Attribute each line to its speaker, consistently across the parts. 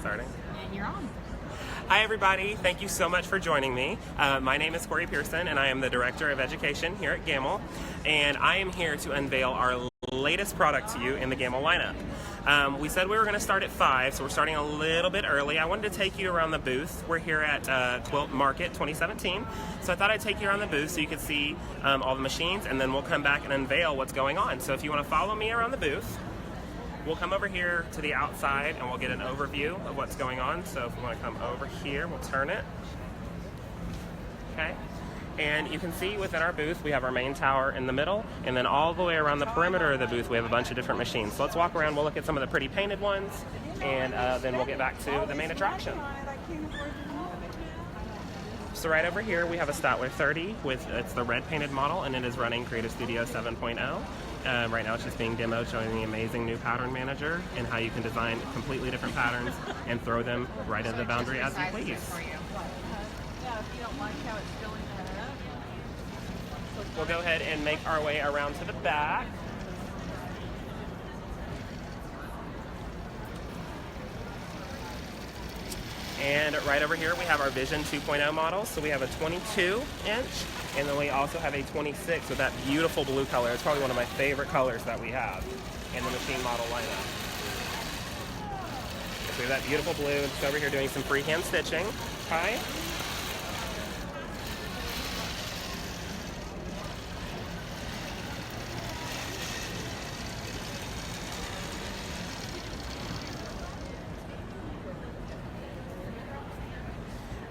Speaker 1: starting.
Speaker 2: And you're on.
Speaker 1: Hi everybody, thank you so much for joining me. My name is Corey Pearson and I am the Director of Education here at Gammill, and I am here to unveil our latest product to you in the Gammill lineup. We said we were going to start at 5, so we're starting a little bit early. I wanted to take you around the booth. We're here at Quilt Market 2017, so I thought I'd take you around the booth so you could see all the machines, and then we'll come back and unveil what's going on. So if you want to follow me around the booth, we'll come over here to the outside and we'll get an overview of what's going on. So if we want to come over here, we'll turn it. Okay. And you can see within our booth, we have our main tower in the middle, and then all the way around the perimeter of the booth, we have a bunch of different machines. So let's walk around, we'll look at some of the pretty painted ones, and then we'll get back to the main attraction. So right over here, we have a Statler 30 it's the red painted model, and it is running Creative Studio 7.0. Right now it's just being demoed, showing the amazing new pattern manager and how you can design completely different patterns and throw them right into the boundary as you please. We'll go ahead and make our way around to the back. And right over here we have our Vision 2.0 models. So we have a 22 inch, and then we also have a 26 with that beautiful blue color. It's probably one of my favorite colors that we have in the machine model lineup. So we have that beautiful blue. It's over here doing some freehand stitching. Okay.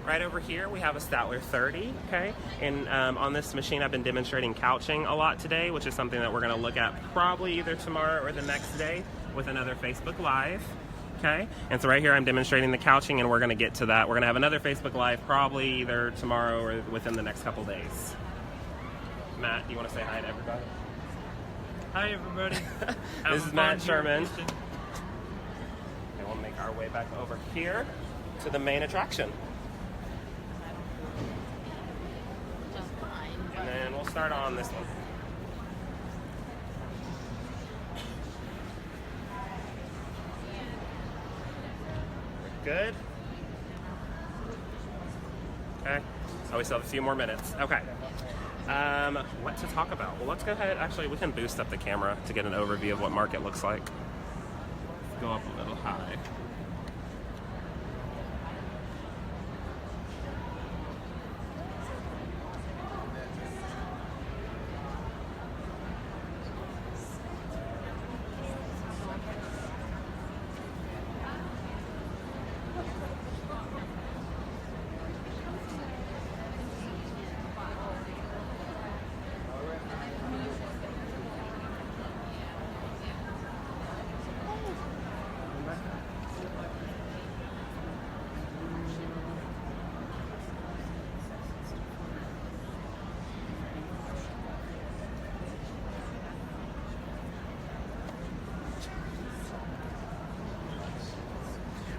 Speaker 1: Right over here, we have a Statler 30, okay? And on this machine, I've been demonstrating couching a lot today, which is something that we're gonna look at probably either tomorrow or the next day with another Facebook Live, okay? And so right here, I'm demonstrating the couching, and we're gonna get to that. We're gonna have another Facebook Live probably either tomorrow or within the next couple days. Matt, do you wanna say hi to everybody?
Speaker 3: Hi, everybody.
Speaker 1: This is Matt Sherman. And we'll make our way back over here to the main attraction. And then we'll start on this one. Good. Okay. Oh, we still have a few more minutes. Okay. What to talk about? Well, let's go ahead. Actually, we can boost up the camera to get an overview of what market looks like. Let's go up a little high.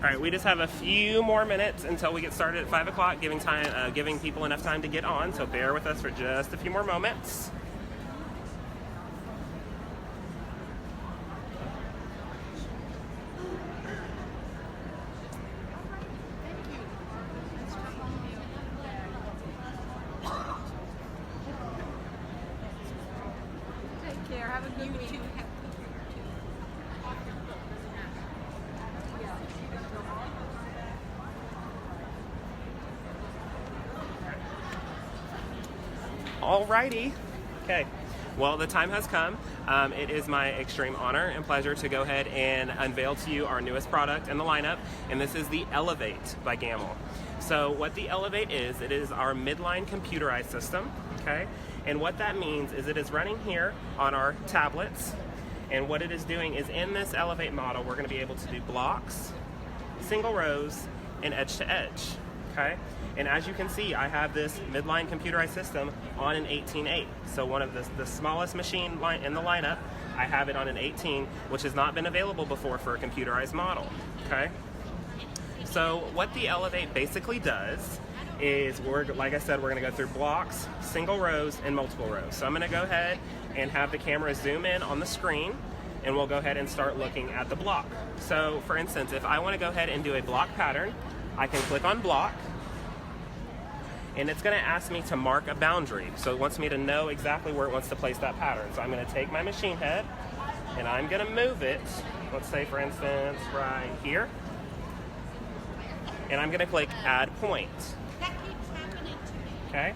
Speaker 1: All right, we just have a few more minutes until we get started at 5 o'clock, giving people enough time to get on, so bear with us for just a few more moments.
Speaker 2: Take care. Have a good week.
Speaker 1: Alrighty. Okay. Well, the time has come. It is my extreme honor and pleasure to go ahead and unveil to you our newest product in the lineup, and this is the Elevate by Gammill. So what the Elevate is, it is our midline computerized system, okay? And what that means is it is running here on our tablets, and what it is doing is in this Elevate model, we're gonna be able to do blocks, single rows, and edge to edge, okay? And as you can see, I have this midline computerized system on an 18.8. So one of the smallest machine line in the lineup, I have it on an 18, which has not been available before for a computerized model, okay? So what the Elevate basically does is, like I said, we're gonna go through blocks, single rows, and multiple rows. So I'm gonna go ahead and have the camera zoom in on the screen, and we'll go ahead and start looking at the block. So for instance, if I want to go ahead and do a block pattern, I can click on block, and it's going to ask me to mark a boundary. So it wants me to know exactly where it wants to place that pattern. So I'm going to take my machine head and I'm going to move it, let's say for instance right here, and I'm going to click add point. Okay,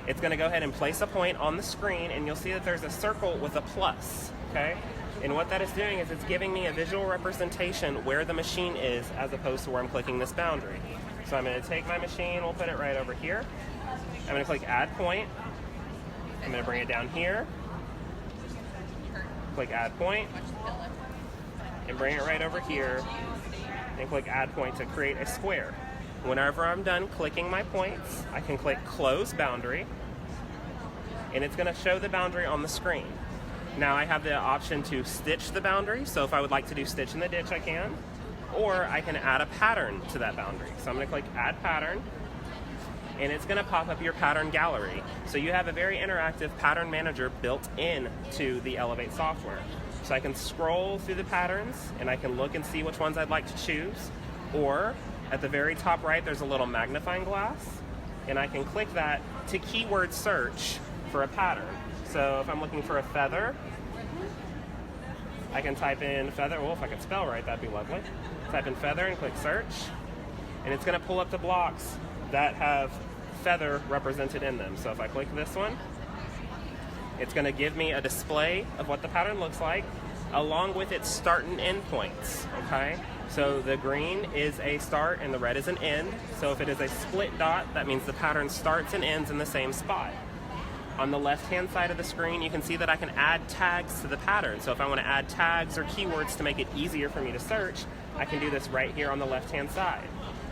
Speaker 1: it's going to go ahead and place a point on the screen, and you'll see that there's a circle with a plus. Okay, and what that is doing is it's giving me a visual representation where the machine is as opposed to where I'm clicking this boundary. So I'm going to take my machine, we'll put it right over here. I'm going to click add point. I'm going to bring it down here. Click add point. And bring it right over here. And click add point to create a square. Whenever I'm done clicking my points, I can click close boundary. And it's going to show the boundary on the screen. Now I have the option to stitch the boundary. So if I would like to do stitch in the ditch, I can. Or I can add a pattern to that boundary. So I'm going to click add pattern, and it's going to pop up your pattern gallery. So you have a very interactive pattern manager built in to the Elevate software. So I can scroll through the patterns and I can look and see which ones I'd like to choose. Or at the very top right, there's a little magnifying glass, and I can click that to keyword search for a pattern. So if I'm looking for a feather, I can type in feather. Well, if I could spell right, that'd be lovely. Type in feather and click search, and it's going to pull up the blocks that have feather represented in them. So if I click this one, it's going to give me a display of what the pattern looks like, along with its start and end points. Okay, so the green is a start and the red is an end. So if it is a split dot, that means the pattern starts and ends in the same spot. On the left-hand side of the screen, you can see that I can add tags to the pattern. So if I want to add tags or keywords to make it easier for me to search, I can do this right here on the left-hand side.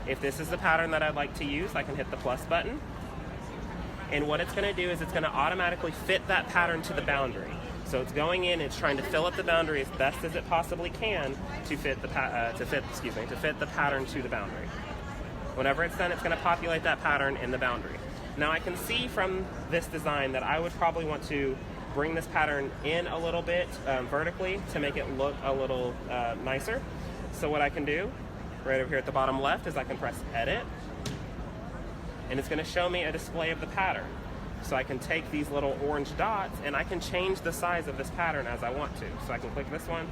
Speaker 1: If this is the pattern that I'd like to use, I can hit the plus button. And what it's going to do is it's going to automatically fit that pattern to the boundary. So it's going in, it's trying to fill up the boundary as best as it possibly can to fit the pattern to the boundary. Whenever it's done, it's going to populate that pattern in the boundary. Now I can see from this design that I would probably want to bring this pattern in a little bit vertically to make it look a little nicer. So what I can do right over here at the bottom left is I can press edit, and it's going to show me a display of the pattern. So I can take these little orange dots and I can change the size of this pattern as I want to. So I can click this one,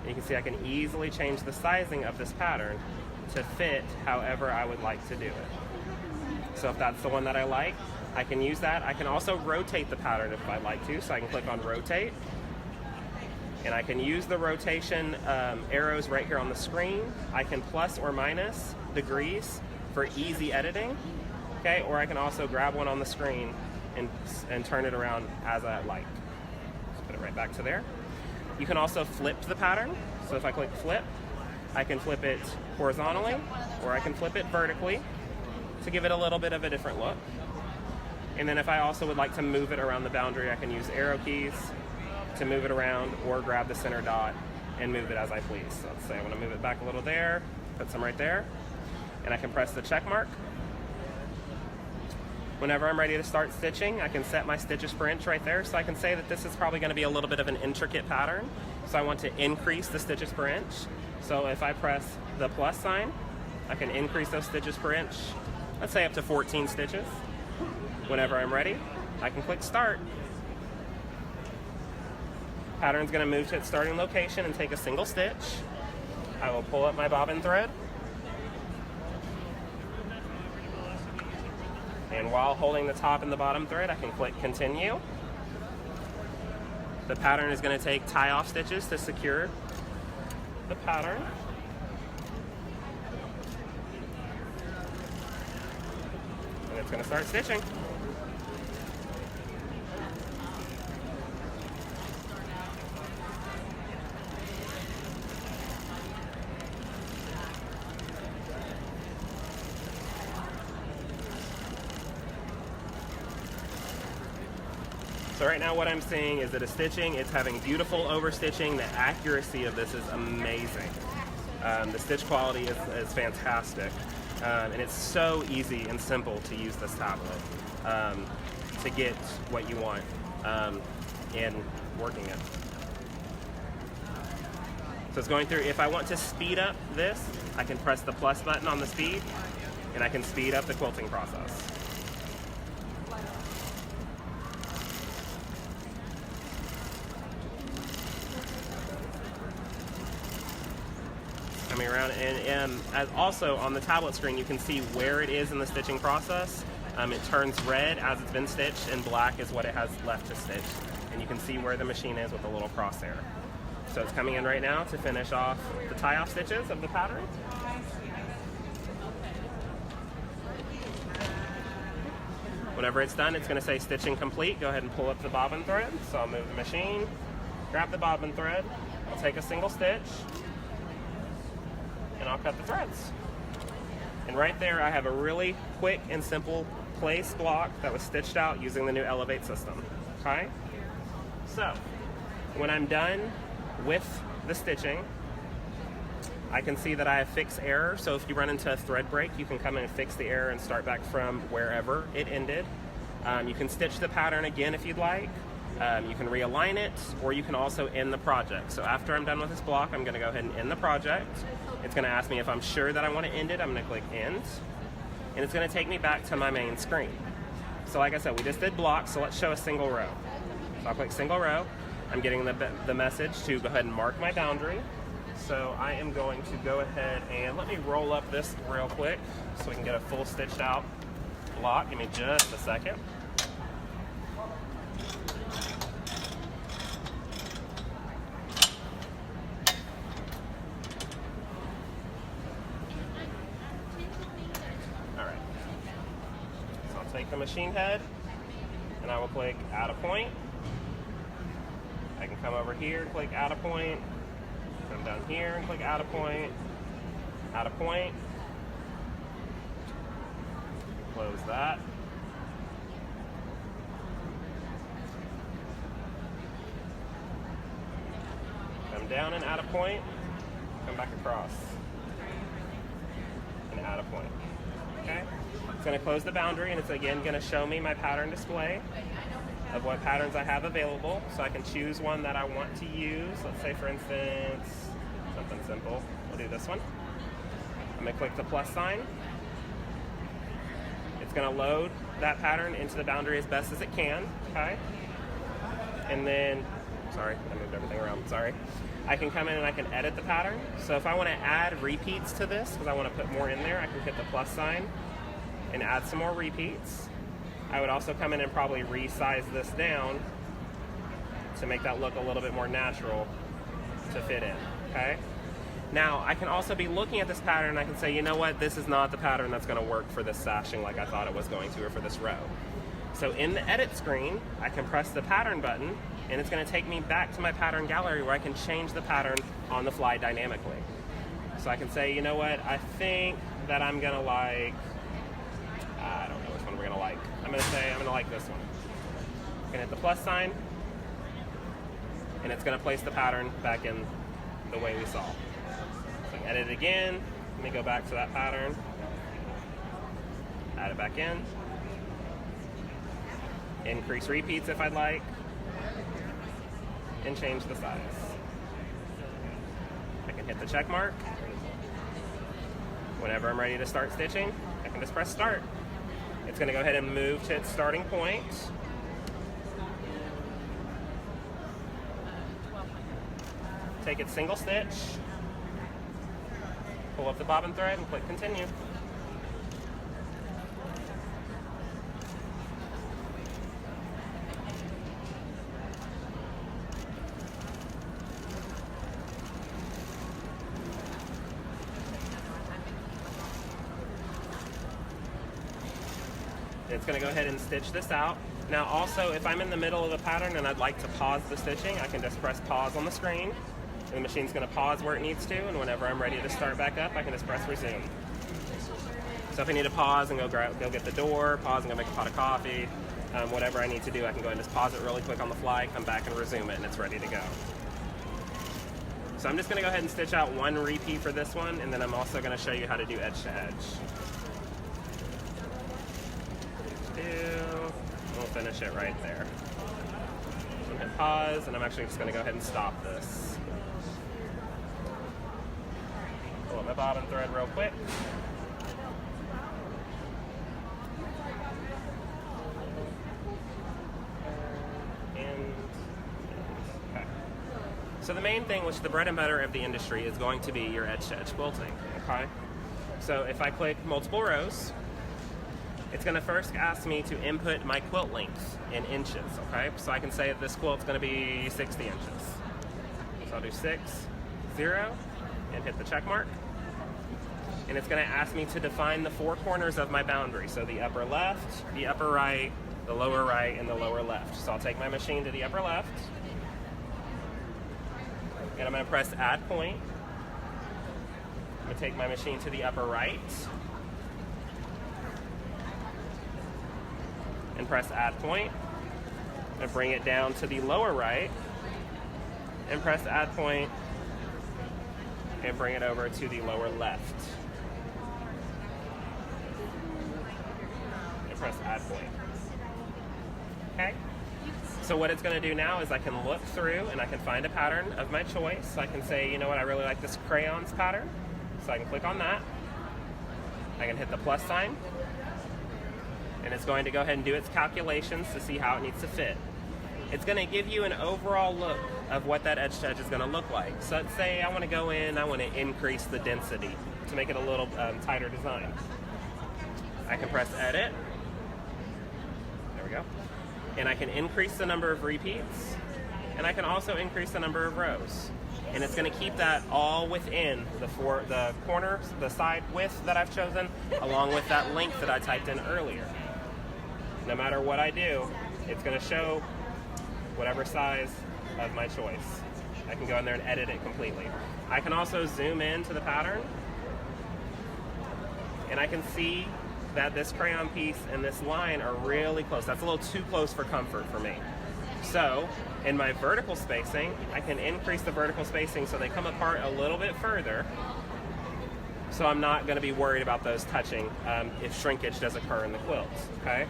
Speaker 1: and you can see I can easily change the sizing of this pattern to fit however I would like to do it. So if that's the one that I like, I can use that. I can also rotate the pattern if I'd like to. So I can click on rotate, and I can use the rotation arrows right here on the screen. I can plus or minus degrees for easy editing. Okay, or I can also grab one on the screen and turn it around as I like. Just put it right back to there. You can also flip the pattern. So if I click flip, I can flip it horizontally, or I can flip it vertically to give it a little bit of a different look. And then if I also would like to move it around the boundary, I can use arrow keys to move it around, or grab the center dot and move it as I please. So let's say I want to move it back a little there, put some right there, and I can press the check mark. Whenever I'm ready to start stitching, I can set my stitches per inch right there. So I can say that this is probably going to be a little bit of an intricate pattern. So I want to increase the stitches per inch. So if I press the plus sign, I can increase those stitches per inch, let's say up to 14 stitches. Whenever I'm ready, I can click start. Pattern's going to move to its starting location and take a single stitch. I will pull up my bobbin thread. And while holding the top and the bottom thread, I can click continue. The pattern is going to take tie-off stitches to secure the pattern. And it's going to start stitching. So right now what I'm seeing is that it's having beautiful overstitching. The accuracy of this is amazing. The stitch quality is fantastic. And it's so easy and simple to use this tablet to get what you want in working it. So it's going through. If I want to speed up this, I can press the plus button on the speed, and I can speed up the quilting process. Coming around, and as also on the tablet screen, you can see where it is in the stitching process. It turns red as it's been stitched, and black is what it has left to stitch. And you can see where the machine is with a little crosshair. So it's coming in right now to finish off the tie-off stitches of the pattern. Whenever it's done, it's going to say stitching complete. Go ahead and pull up the bobbin thread. So I'll move the machine, grab the bobbin thread, I'll take a single stitch, and I'll cut the threads. And right there, I have a really quick and simple place block that was stitched out using the new Elevate system. Okay? So, when I'm done with the stitching, I can see that I have fixed error. So if you run into a thread break, you can come in and fix the error and start back from wherever it ended. You can stitch the pattern again if you'd like. You can realign it, or you can also end the project. So after I'm done with this block, I'm going to go ahead and end the project. It's going to ask me if I'm sure that I want to end it. I'm going to click end, and it's going to take me back to my main screen. So like I said, we just did blocks, so let's show a single row. So I'll click single row. I'm getting the message to go ahead and mark my boundary. So I am going to go ahead and let me roll up this real quick so we can get a full stitched out block. Give me just a second. Take the machine head, and I will click add a point. I can come over here, click add a point, come down here and click add a point, close that. Come down and add a point, come back across and add a point. Okay? It's going to close the boundary, and it's again going to show me my pattern display of what patterns I have available. So I can choose one that I want to use. Let's say, for instance, something simple. We'll do this one. I'm going to click the plus sign. It's going to load that pattern into the boundary as best as it can. Okay? And then, sorry, I moved everything around. Sorry. I can come in and I can edit the pattern. So if I want to add repeats to this, because I want to put more in there, I can hit the plus sign and add some more repeats. I would also come in and probably resize this down to make that look a little bit more natural to fit in, okay? Now, I can also be looking at this pattern and I can say, you know what, this is not the pattern that's gonna work for this sashing like I thought it was going to, or for this row. So in the edit screen, I can press the pattern button, and it's gonna take me back to my pattern gallery where I can change the pattern on the fly dynamically. So I can say, you know what, I think that I'm gonna like, I don't know which one we're gonna like. I'm gonna say I'm gonna like this one. I'm gonna hit the plus sign, and it's gonna place the pattern back in the way we saw. So I can edit it again. Let me go back to that pattern. Add it back in. Increase repeats if I'd like, and change the size. I can hit the check mark. Whenever I'm ready to start stitching, I can just press start. It's going to go ahead and move to its starting point. Take its single stitch, pull up the bobbin thread, and click continue. It's going to go ahead and stitch this out. Now also, if I'm in the middle of a pattern and I'd like to pause the stitching, I can just press pause on the screen, and the machine's going to pause where it needs to, and whenever I'm ready to start back up, I can just press resume. So if I need to pause and go get the door, pause and go make a pot of coffee, whatever I need to do, I can go ahead and just pause it really quick on the fly, come back and resume it, and it's ready to go. So I'm just going to go ahead and stitch out one repeat for this one, and then I'm also going to show you how to do edge to edge. We'll finish it right there. So I'm going to hit pause, and I'm actually just going to go ahead and stop this. pull up my bobbin thread real quick. Okay. So the main thing, which the bread and butter of the industry, is going to be your edge-to-edge quilting. Okay. So if I click multiple rows, it's going to first ask me to input my quilt length in inches. Okay. So I can say that this quilt's going to be 60 inches. So I'll do 6, 0, and hit the check mark. And it's going to ask me to define the 4 corners of my boundary. So the upper left, the upper right, the lower right, and the lower left. So I'll take my machine to the upper left, and I'm going to press add point. I'm going to take my machine to the upper right, and press add point. I'm going to bring it down to the lower right, and press add point, and bring it over to the lower left. And press add point. Okay? So what it's going to do now is I can look through and I can find a pattern of my choice. So I can say, you know what, I really like this crayons pattern. So I can click on that. I can hit the plus sign. And it's going to go ahead and do its calculations to see how it needs to fit. It's going to give you an overall look of what that edge to edge is going to look like. So let's say I want to go in, I want to increase the density to make it a little tighter design. I can press edit. There we go. And I can increase the number of repeats, and I can also increase the number of rows. And it's going to keep that all within the corners, the side width that I've chosen, along with that length that I typed in earlier. No matter what I do, it's going to show whatever size of my choice. I can go in there and edit it completely. I can also zoom in to the pattern, and I can see that this crayon piece and this line are really close. That's a little too close for comfort for me. So in my vertical spacing, I can increase the vertical spacing so they come apart a little bit further, so I'm not going to be worried about those touching if shrinkage does occur in the quilt. Okay.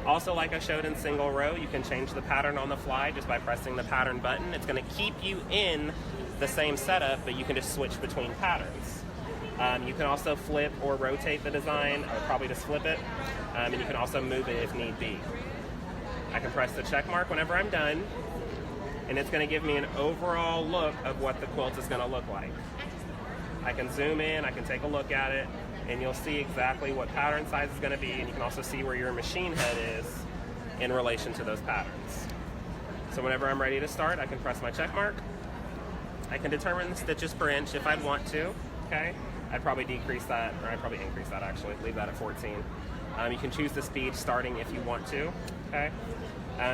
Speaker 1: Also, like I showed in single row, you can change the pattern on the fly just by pressing the pattern button. It's going to keep you in the same setup, but you can just switch between patterns. You can also flip or rotate the design. I would probably just flip it. And you can also move it if need be. I can press the check mark whenever I'm done, and it's going to give me an overall look of what the quilt is going to look like. I can zoom in, I can take a look at it, and you'll see exactly what pattern size is going to be, and you can also see where your machine head is in relation to those patterns. So whenever I'm ready to start, I can press my check mark. I can determine the stitches per inch if I'd want to. Okay. I'd probably decrease that, or I'd probably increase that actually, leave that at 14. You can choose the speed starting if you want to, okay?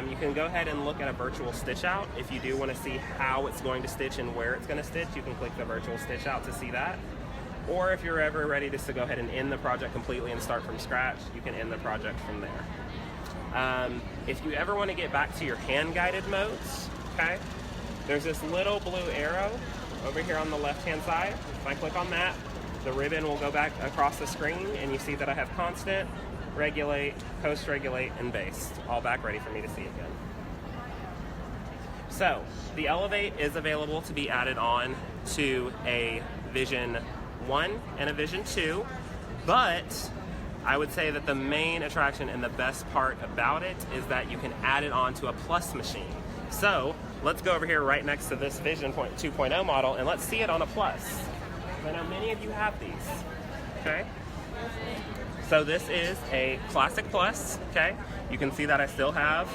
Speaker 1: You can go ahead and look at a virtual stitch out. If you do want to see how it's going to stitch and where it's going to stitch, you can click the virtual stitch out to see that. Or if you're ever ready just to go ahead and end the project completely and start from scratch, you can end the project from there. If you ever want to get back to your hand-guided modes, okay, there's this little blue arrow over here on the left-hand side. If I click on that, the ribbon will go back across the screen, and you see that I have constant, regulate, post regulate, and based, all back ready for me to see again. So the Elevate is available to be added on to a Vision 1 and a Vision 2, but I would say that the main attraction and the best part about it is that you can add it on to a Plus machine. So let's go over here right next to this Vision 2.0 model, and let's see it on a Plus. I know many of you have these, okay? So this is a Classic Plus, okay? You can see that I still have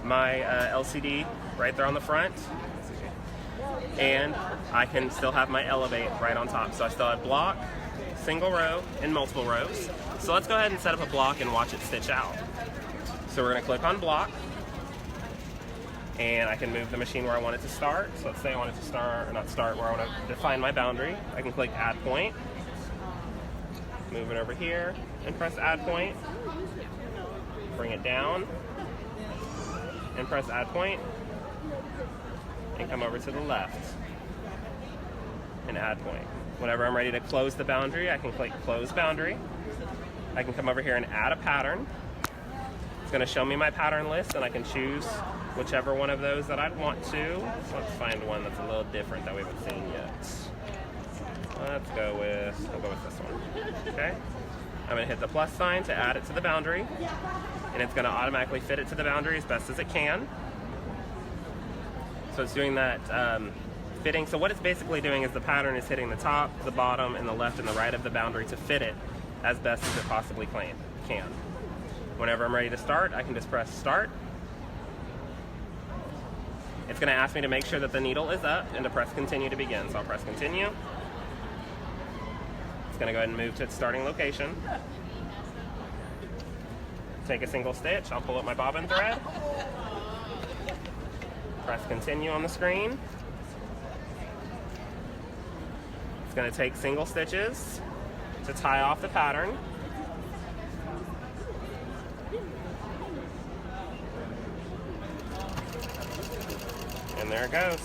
Speaker 1: my LCD right there on the front, and I can still have my Elevate right on top. So I still have block, single row, and multiple rows. So let's go ahead and set up a block and watch it stitch out. So we're gonna click on block, and I can move the machine where I want it to start. So let's say I want it to start, or not start, where I want to define my boundary. I can click add point, move it over here, and press add point. Bring it down, and press add point, and come over to the left, and add point. Whenever I'm ready to close the boundary, I can click close boundary. I can come over here and add a pattern. It's going to show me my pattern list, and I can choose whichever one of those that I'd want to. So let's find one that's a little different that we haven't seen yet. We'll go with this one. Okay. I'm going to hit the plus sign to add it to the boundary, and it's going to automatically fit it to the boundary as best as it can. So it's doing that fitting. So what it's basically doing is the pattern is hitting the top, the bottom, and the left and the right of the boundary to fit it as best as it possibly can. Whenever I'm ready to start, I can just press start. It's going to ask me to make sure that the needle is up and to press continue to begin. So I'll press continue. It's going to go ahead and move to its starting location. Take a single stitch. I'll pull up my bobbin thread. Press continue on the screen. It's going to take single stitches to tie off the pattern. And there it goes.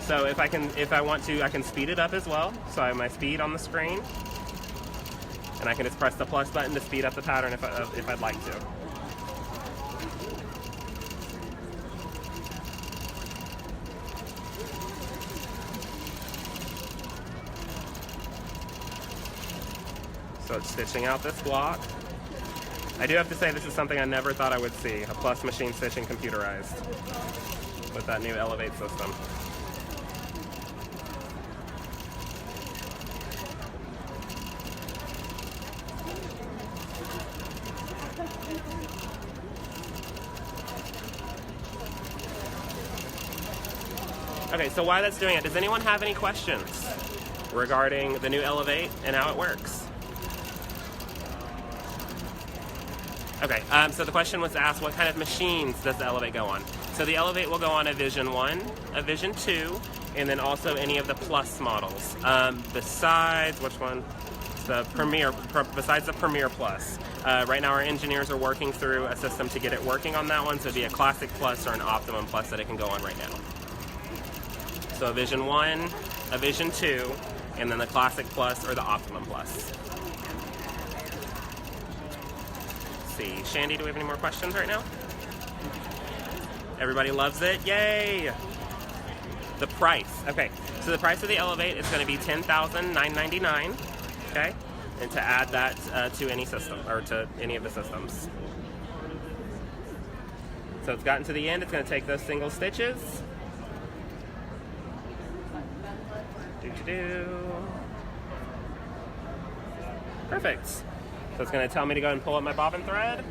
Speaker 1: So if I want to, I can speed it up as well. So I have my speed on the screen, and I can just press the plus button to speed up the pattern if I'd like to. So it's stitching out this block. I do have to say this is something I never thought I would see, a plus machine stitching computerized with that new Elevate system. Okay, so while that's doing it, does anyone have any questions regarding the new Elevate and how it works? Okay, so the question was asked, what kind of machines does the Elevate go on? So the Elevate will go on a Vision 1, a Vision 2, and then also any of the Plus models. Besides, which one? The Premier, besides the Premier Plus. Right now our engineers are working through a system to get it working on that one, so it'd be a Classic Plus or an Optimum Plus that it can go on right now. So a Vision 1, a Vision 2, and then the Classic Plus or the Optimum Plus. See, Shandy, do we have any more questions right now? Everybody loves it, yay! The price, okay. So the price of the Elevate is going to be $10,999, okay? And to add that to any system, or to any of the systems. So it's gotten to the end, it's going to take those single stitches. Perfect. So it's going to tell me to go ahead and pull up my bobbin thread.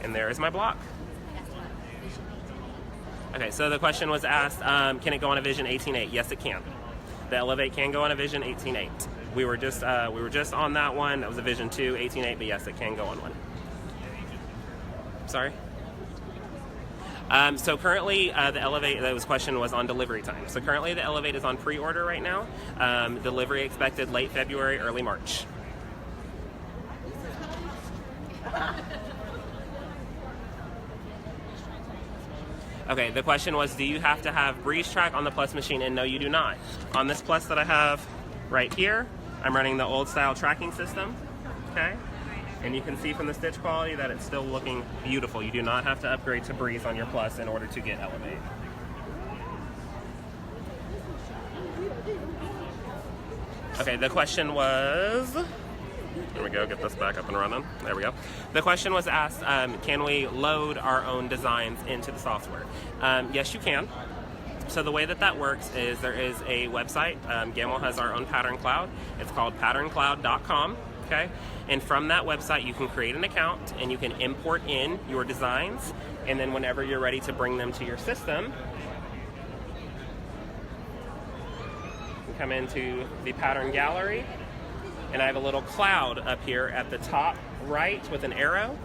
Speaker 1: And there is my block. Okay, so the question was asked, can it go on a Vision 18.8? Yes, it can. The Elevate can go on a Vision 18.8. We were just on that one. That was a Vision 2, 18.8, but yes, it can go on one. Sorry? So currently, the Elevate, that question was on delivery time. So currently the Elevate is on pre-order right now. Delivery expected late February, early March. Okay, the question was, do you have to have Breeze Track on the Plus machine? And no, you do not. On this Plus that I have right here, I'm running the old style tracking system, okay? And you can see from the stitch quality that it's still looking beautiful. You do not have to upgrade to Breeze on your Plus in order to get Elevate. Okay, the question was, here we go, get this back up and running. There we go. The question was asked, can we load our own designs into the software? Yes, you can. So the way that works is there is a website. Gammill has our own pattern cloud. It's called patterncloud.com. Okay? And from that website, you can create an account and you can import in your designs. And then whenever you're ready to bring them to your system, you come into the pattern gallery. And I have a little cloud up here at the top right with an arrow.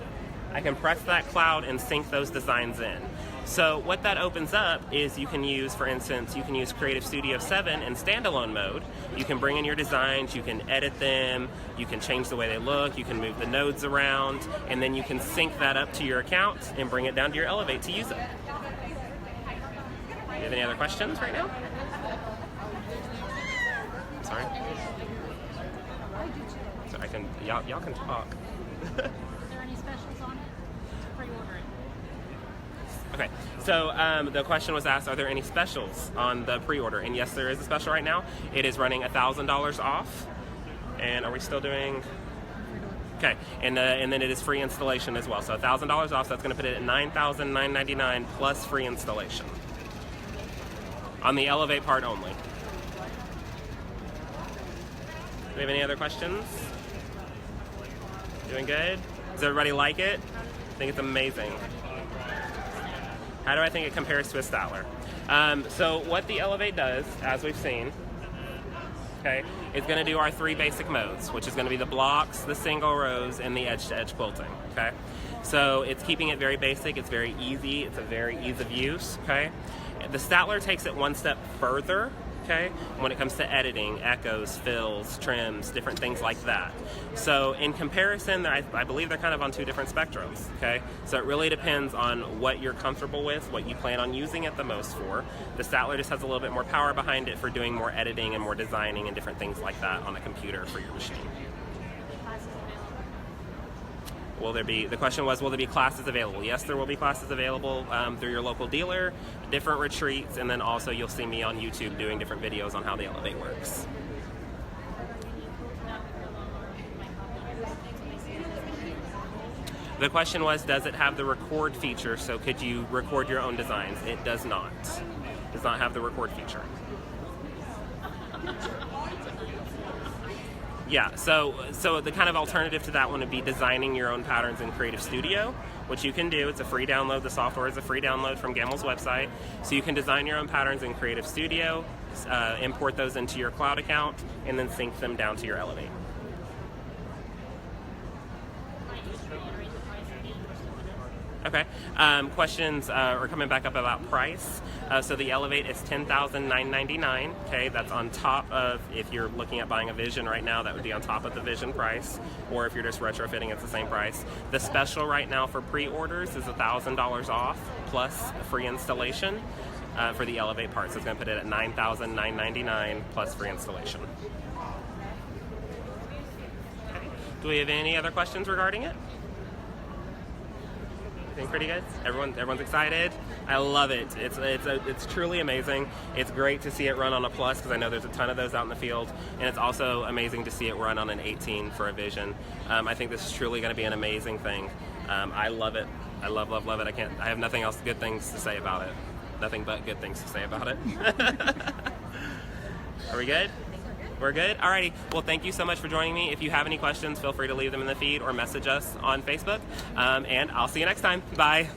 Speaker 1: I can press that cloud and sync those designs in. So what that opens up is you can use, for instance, you can use Creative Studio 7 in standalone mode. You can bring in your designs, you can edit them, you can change the way they look, you can move the nodes around, and then you can sync that up to your account and bring it down to your Elevate to use it. Do you have any other questions right now? Sorry. So I can, y'all can talk.
Speaker 2: Are there any specials on it? Pre-order it.
Speaker 1: Okay, so the question was asked, are there any specials on the pre-order? And yes, there is a special right now. It is running $1,000 off. And are we still doing? Okay, and then it is free installation as well. So $1,000 off, so that's going to put it at $9,999 plus free installation. On the Elevate part only. Do we have any other questions? Doing good? Does everybody like it? I think it's amazing. How do I think it compares to a Statler? So what the Elevate does, as we've seen, okay, is going to do our 3 basic modes, which is going to be the blocks, the single rows, and the edge-to-edge quilting, okay? So it's keeping it very basic, it's very easy, it's a very ease of use, okay? The Statler takes it one step further, okay, when it comes to editing, echoes, fills, trims, different things like that. So in comparison, I believe they're kind of on 2 different spectrums, okay? So it really depends on what you're comfortable with, what you plan on using it the most for. The Statler just has a little bit more power behind it for doing more editing and more designing and different things like that on a computer for your machine. The question was, will there be classes available? Yes, there will be classes available through your local dealer, different retreats, and then also you'll see me on YouTube doing different videos on how the Elevate works. The question was, does it have the record feature? So could you record your own designs? It does not. It does not have the record feature. Yeah, so the kind of alternative to that one would be designing your own patterns in Creative Studio, which you can do. It's a free download. The software is a free download from Gammill's website. So you can design your own patterns in Creative Studio, import those into your cloud account, and then sync them down to your Elevate. Okay. Questions are coming back up about price. So the Elevate is $10,999. Okay, that's on top of, if you're looking at buying a Vision right now, that would be on top of the Vision price. Or if you're just retrofitting, it's the same price. The special right now for pre-orders is $1,000 off plus free installation for the Elevate part. So it's going to put it at $9,999 plus free installation. Okay. Do we have any other questions regarding it? Pretty good. Everyone's excited. I love it. It's truly amazing. It's great to see it run on a Plus because I know there's a ton of those out in the field, and it's also amazing to see it run on an 18 for a Vision. I think this is truly going to be an amazing thing. I love it. I love it. I have nothing else good things to say about it. Nothing but good things to say about it. Are we good? We're good? Alrighty. Well, thank you so much for joining me. If you have any questions, feel free to leave them in the feed or message us on Facebook. And I'll see you next time. Bye.